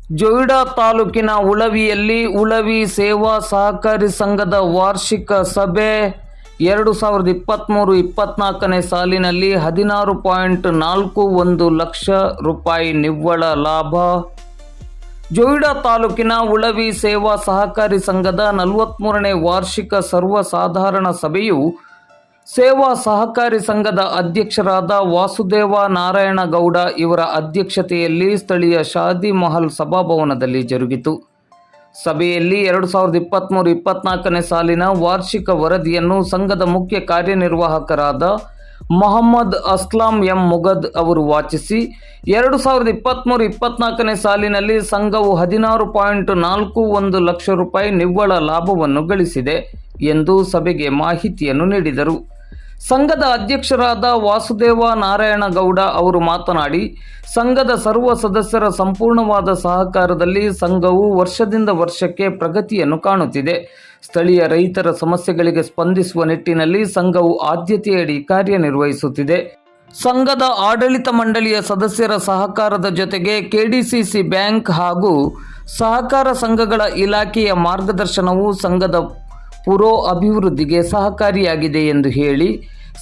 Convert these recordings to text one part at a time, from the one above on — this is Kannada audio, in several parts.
ಜೊಯ್ಡಾ ತಾಲೂಕಿನ ಉಳವಿಯಲ್ಲಿ ಉಳವಿ ಸೇವಾ ಸಹಕಾರಿ ಸಂಘದ ವಾರ್ಷಿಕ ಸಭೆ 2023-24ನೇ ಸಾಲಿನಲ್ಲಿ 16.41 ಲಕ್ಷ ರೂಪಾಯಿ ನಿವ್ವಳ ಲಾಭ. ಜೊಯ್ಡಾ ತಾಲೂಕಿನ ಉಳವಿ ಸೇವಾ ಸಹಕಾರಿ ಸಂಘದ 43ನೇ ವಾರ್ಷಿಕ ಸರ್ವಸಾಧಾರಣ ಸಭೆಯು ಸೇವಾ ಸಹಕಾರಿ ಸಂಘದ ಅಧ್ಯಕ್ಷರಾದ ವಾಸುದೇವ ನಾರಾಯಣ ಗೌಡ ಇವರ ಅಧ್ಯಕ್ಷತೆಯಲ್ಲಿ ಸ್ಥಳೀಯ ಶಾದಿ ಮಹಲ್ ಸಭಾಭವನದಲ್ಲಿ ಜರುಗಿತು. ಸಭೆಯಲ್ಲಿ 2023-24ನೇ ಸಾಲಿನ ವಾರ್ಷಿಕ ವರದಿಯನ್ನು ಸಂಘದ ಮುಖ್ಯ ಕಾರ್ಯನಿರ್ವಾಹಕರಾದ ಮೊಹಮ್ಮದ್ ಅಸ್ಲಾಂ ಎಂ ಮುಗದ್ ಅವರು ವಾಚಿಸಿ 2023-24ನೇ ಸಾಲಿನಲ್ಲಿ ಸಂಘವು 16.41 ಲಕ್ಷ ರೂಪಾಯಿ ನಿವ್ವಳ ಲಾಭವನ್ನು ಗಳಿಸಿದೆ ಎಂದು ಸಭೆಗೆ ಮಾಹಿತಿಯನ್ನು ನೀಡಿದರು. ಸಂಘದ ಅಧ್ಯಕ್ಷರಾದ ವಾಸುದೇವ ನಾರಾಯಣ ಗೌಡ ಅವರು ಮಾತನಾಡಿ, ಸಂಘದ ಸರ್ವ ಸದಸ್ಯರ ಸಂಪೂರ್ಣವಾದ ಸಹಕಾರದಲ್ಲಿ ಸಂಘವು ವರ್ಷದಿಂದ ವರ್ಷಕ್ಕೆ ಪ್ರಗತಿಯನ್ನು ಕಾಣುತ್ತಿದೆ. ಸ್ಥಳೀಯ ರೈತರ ಸಮಸ್ಯೆಗಳಿಗೆ ಸ್ಪಂದಿಸುವ ನಿಟ್ಟಿನಲ್ಲಿ ಸಂಘವು ಆದ್ಯತೆಯಡಿ ಕಾರ್ಯನಿರ್ವಹಿಸುತ್ತಿದೆ. ಸಂಘದ ಆಡಳಿತ ಮಂಡಳಿಯ ಸದಸ್ಯರ ಸಹಕಾರದ ಜೊತೆಗೆ ಕೆಡಿಸಿಸಿ ಬ್ಯಾಂಕ್ ಹಾಗೂ ಸಹಕಾರ ಸಂಘಗಳ ಇಲಾಖೆಯ ಮಾರ್ಗದರ್ಶನವು ಸಂಘದ ಅಭಿವೃದ್ಧಿಗೆ ಸಹಕಾರಿಯಾಗಿದೆ ಎಂದು ಹೇಳಿ,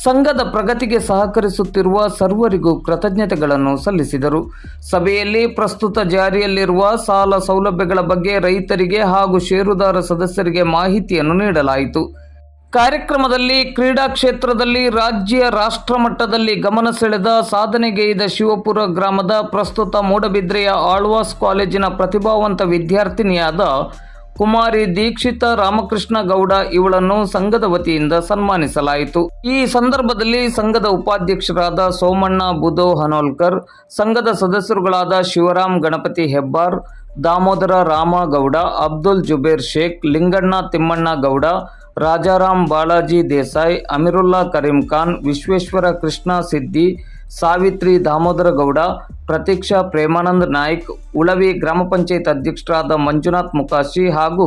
ಸಂಘದ ಪ್ರಗತಿಗೆ ಸಹಕರಿಸುತ್ತಿರುವ ಸರ್ವರಿಗೂ ಕೃತಜ್ಞತೆಗಳನ್ನು ಸಲ್ಲಿಸಿದರು. ಸಭೆಯಲ್ಲಿ ಪ್ರಸ್ತುತ ಜಾರಿಯಲ್ಲಿರುವ ಸಾಲ ಸೌಲಭ್ಯಗಳ ಬಗ್ಗೆ ರೈತರಿಗೆ ಹಾಗೂ ಷೇರುದಾರ ಸದಸ್ಯರಿಗೆ ಮಾಹಿತಿಯನ್ನು ನೀಡಲಾಯಿತು. ಕಾರ್ಯಕ್ರಮದಲ್ಲಿ ಕ್ರೀಡಾ ಕ್ಷೇತ್ರದಲ್ಲಿ ರಾಜ್ಯ ರಾಷ್ಟ್ರ ಮಟ್ಟದಲ್ಲಿ ಗಮನ ಸೆಳೆದ ಸಾಧನೆಗೈದ ಶಿವಪುರ ಗ್ರಾಮದ ಪ್ರಸ್ತುತ ಮೂಡಬಿದ್ರೆಯ ಆಳ್ವಾಸ್ ಕಾಲೇಜಿನ ಪ್ರತಿಭಾವಂತ ವಿದ್ಯಾರ್ಥಿನಿಯಾದ ಕುಮಾರಿ ದೀಕ್ಷಿತ ರಾಮಕೃಷ್ಣ ಗೌಡ ಇವಳನ್ನು ಸಂಘದ ವತಿಯಿಂದ ಸನ್ಮಾನಿಸಲಾಯಿತು. ಈ ಸಂದರ್ಭದಲ್ಲಿ ಸಂಘದ ಉಪಾಧ್ಯಕ್ಷರಾದ ಸೋಮಣ್ಣ ಬುದೋ ಹನೋಲ್ಕರ್, ಸಂಘದ ಸದಸ್ಯರುಗಳಾದ ಶಿವರಾಮ್ ಗಣಪತಿ ಹೆಬ್ಬಾರ್, ದಾಮೋದರ ರಾಮ ಗೌಡ, ಅಬ್ದುಲ್ ಜುಬೇರ್ ಶೇಖ್, ಲಿಂಗಣ್ಣ ತಿಮ್ಮಣ್ಣ ಗೌಡ, ರಾಜಾರಾಮ್ ಬಾಲಾಜಿ ದೇಸಾಯಿ, ಅಮಿರುಲ್ಲಾ ಕರೀಂ ಖಾನ್, ವಿಶ್ವೇಶ್ವರ ಕೃಷ್ಣ ಸಿದ್ದಿ, ಸಾವಿತ್ರಿ ದಾಮೋದರ ಗೌಡ, ಪ್ರತೀಕ್ಷಾ ಪ್ರೇಮಾನಂದ್ ನಾಯ್ಕ್, ಉಳವಿ ಗ್ರಾಮ ಪಂಚಾಯತ್ ಅಧ್ಯಕ್ಷರಾದ ಮಂಜುನಾಥ್ ಮುಕಾಶಿ ಹಾಗೂ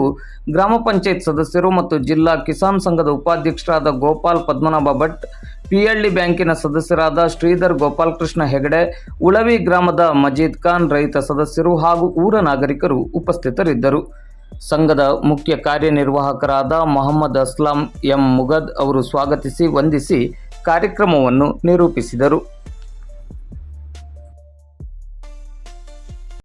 ಗ್ರಾಮ ಪಂಚಾಯತ್ ಸದಸ್ಯರು ಮತ್ತು ಜಿಲ್ಲಾ ಕಿಸಾನ್ ಸಂಘದ ಉಪಾಧ್ಯಕ್ಷರಾದ ಗೋಪಾಲ್ ಪದ್ಮನಾಭ ಭಟ್, ಪಿಎಲ್ಡಿ ಬ್ಯಾಂಕಿನ ಸದಸ್ಯರಾದ ಶ್ರೀಧರ್ ಗೋಪಾಲಕೃಷ್ಣ ಹೆಗಡೆ, ಉಳವಿ ಗ್ರಾಮದ ಮಜೀದ್ ಖಾನ್, ರೈತ ಸದಸ್ಯರು ಹಾಗೂ ಊರ ನಾಗರಿಕರು ಉಪಸ್ಥಿತರಿದ್ದರು. ಸಂಘದ ಮುಖ್ಯ ಕಾರ್ಯನಿರ್ವಾಹಕರಾದ ಮೊಹಮ್ಮದ್ ಅಸ್ಲಾಂ ಎಂ ಮುಗದ್ ಅವರು ಸ್ವಾಗತಿಸಿ ವಂದಿಸಿ ಕಾರ್ಯಕ್ರಮವನ್ನು ನಿರೂಪಿಸಿದರು.